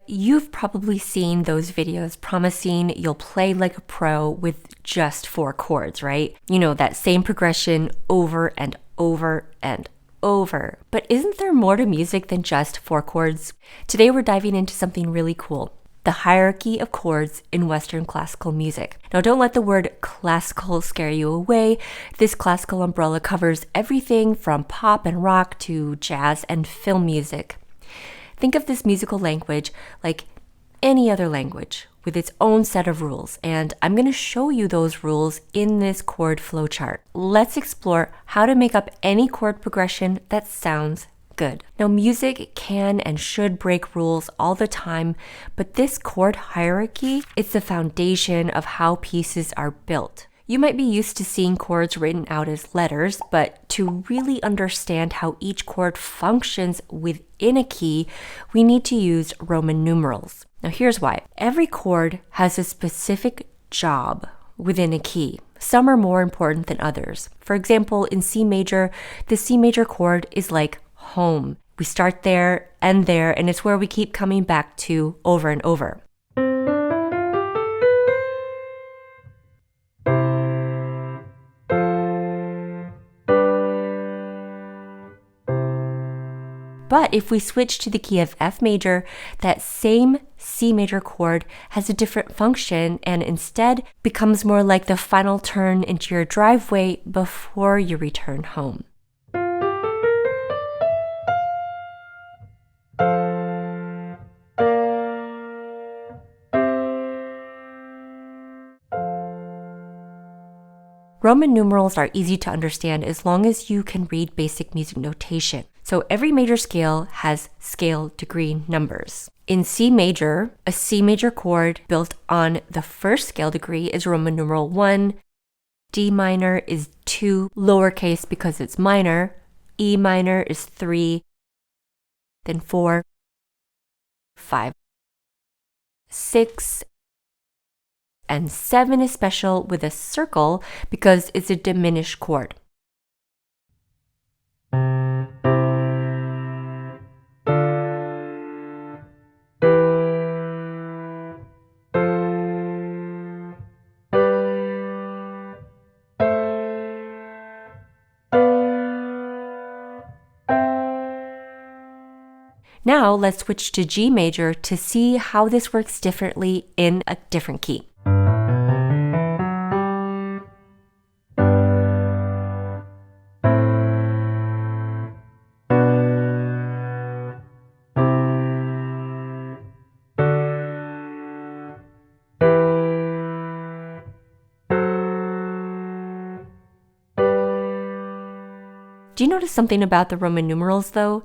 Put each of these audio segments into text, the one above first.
You've probably seen those videos promising you'll play like a pro with just 4 chords, right? You know, that same progression over and over and over. But isn't there more to music than just 4 chords? Today we're diving into something really cool. The hierarchy of chords in Western classical music. Now, don't let the word classical scare you away. This classical umbrella covers everything from pop and rock to jazz and film music. Think of this musical language like any other language with its own set of rules, and I'm going to show you those rules in this chord flowchart. Let's explore how to make up any chord progression that sounds good. Now, music can and should break rules all the time, but this chord hierarchy is the foundation of how pieces are built. You might be used to seeing chords written out as letters, but to really understand how each chord functions within a key, we need to use Roman numerals. Now, here's why. Every chord has a specific job within a key. Some are more important than others. For example, in C major, the C major chord is like home. We start there, and it's where we keep coming back to over and over. But if we switch to the key of F major, that same C major chord has a different function and instead becomes more like the final turn into your driveway before you return home. Roman numerals are easy to understand as long as you can read basic music notation. So every major scale has scale degree numbers. In C major, a C major chord built on the first scale degree is Roman numeral 1. D minor is 2, lowercase because it's minor. E minor is 3, then 4, 5, 6, and 7 is special with a circle because it's a diminished chord. Now let's switch to G major to see how this works differently in a different key. Do you notice something about the Roman numerals though?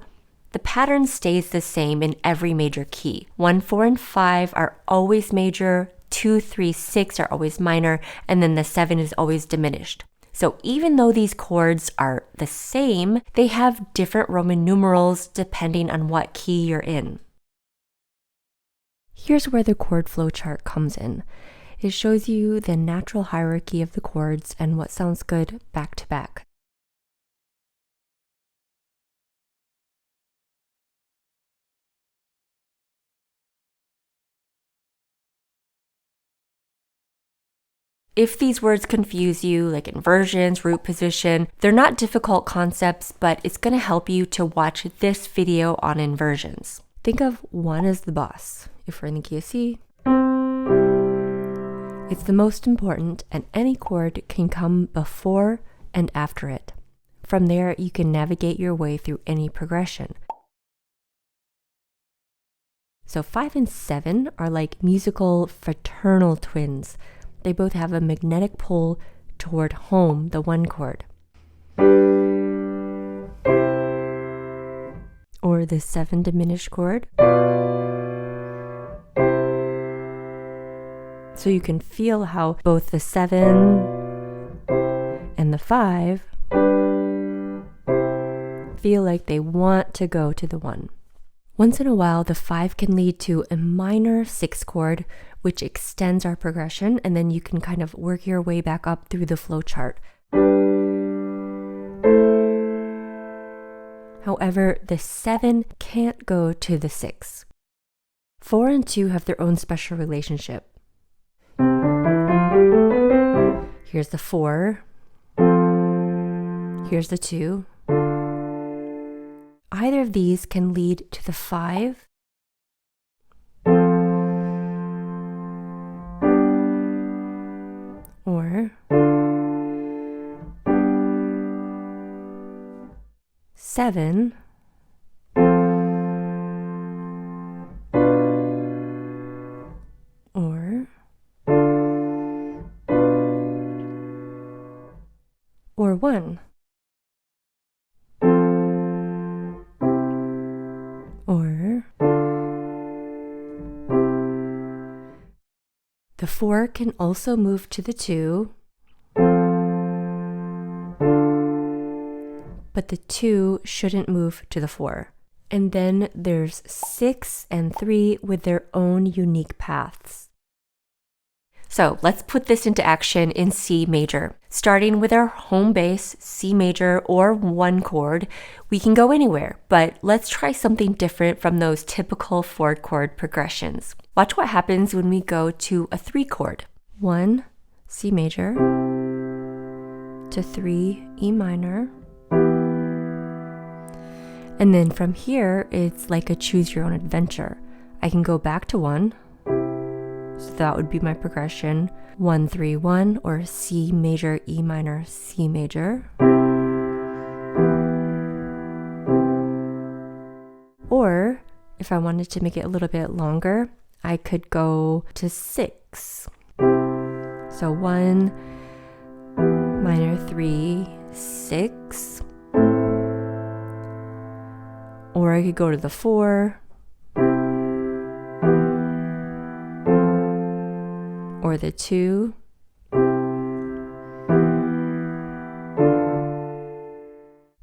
The pattern stays the same in every major key. 1, 4, and 5 are always major, 2, 3, 6 are always minor, and then the 7 is always diminished. So even though these chords are the same, they have different Roman numerals depending on what key you're in. Here's where the chord flowchart comes in. It shows you the natural hierarchy of the chords and what sounds good back to back. If these words confuse you, like inversions, root position, they're not difficult concepts, but it's going to help you to watch this video on inversions. Think of 1 as the boss. If we're in the key of C, it's the most important, and any chord can come before and after it. From there, you can navigate your way through any progression. So 5 and 7 are like musical fraternal twins. They both have a magnetic pull toward home, the 1 chord. Or the 7 diminished chord. So you can feel how both the 7 and the 5 feel like they want to go to the 1. Once in a while, the 5 can lead to a minor 6 chord, which extends our progression, and then you can kind of work your way back up through the flowchart. However, the 7 can't go to the 6. 4 and 2 have their own special relationship. Here's the 4. Here's the 2. Either of these can lead to the 5 or 7 or 1 or the 4 can also move to the 2, but the 2 shouldn't move to the 4. And then there's 6 and 3 with their own unique paths. So let's put this into action in C major. Starting with our home base, C major or 1 chord, we can go anywhere, but let's try something different from those typical 4 chord progressions. Watch what happens when we go to a 3 chord. 1, C major, to 3, E minor. And then from here, it's like a choose your own adventure. I can go back to 1. So that would be my progression. 1, 3, 1, or C major, E minor, C major. Or if I wanted to make it a little bit longer, I could go to 6. So 1, minor 3, 6. Or I could go to the 4. Or the 2.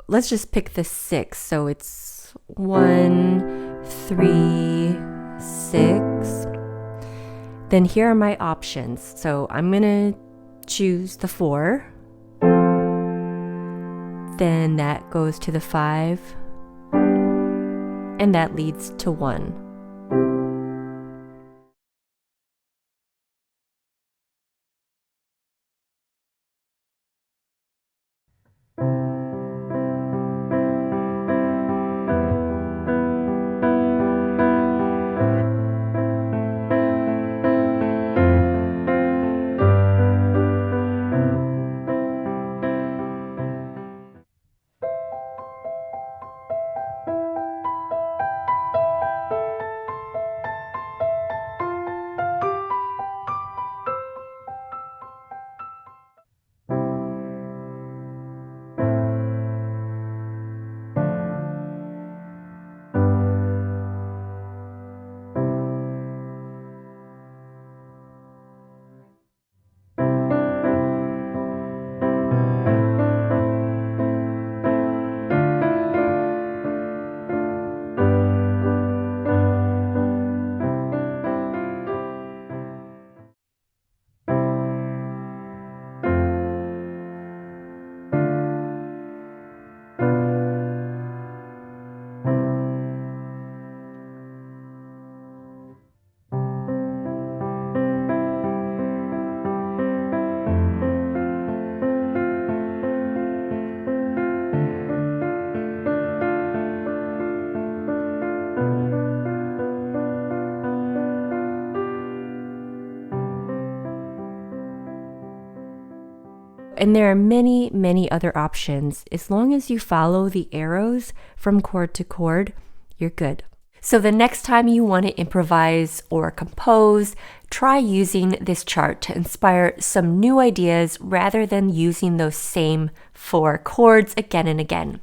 Let's just pick the 6. So it's 1, 3, 6. Then here are my options. So I'm going to choose the 4. Then that goes to the 5. And that leads to 1. And there are many, many other options. As long as you follow the arrows from chord to chord, you're good. So the next time you want to improvise or compose, try using this chart to inspire some new ideas rather than using those same 4 chords again and again.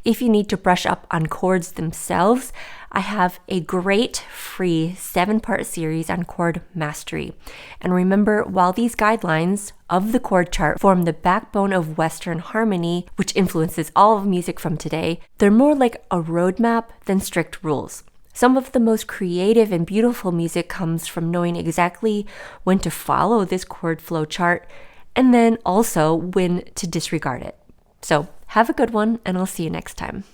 If you need to brush up on chords themselves, I have a great free 7-part series on chord mastery. And remember, while these guidelines of the chord chart form the backbone of Western harmony, which influences all of music from today, they're more like a roadmap than strict rules. Some of the most creative and beautiful music comes from knowing exactly when to follow this chord flow chart and then also when to disregard it. So have a good one, and I'll see you next time.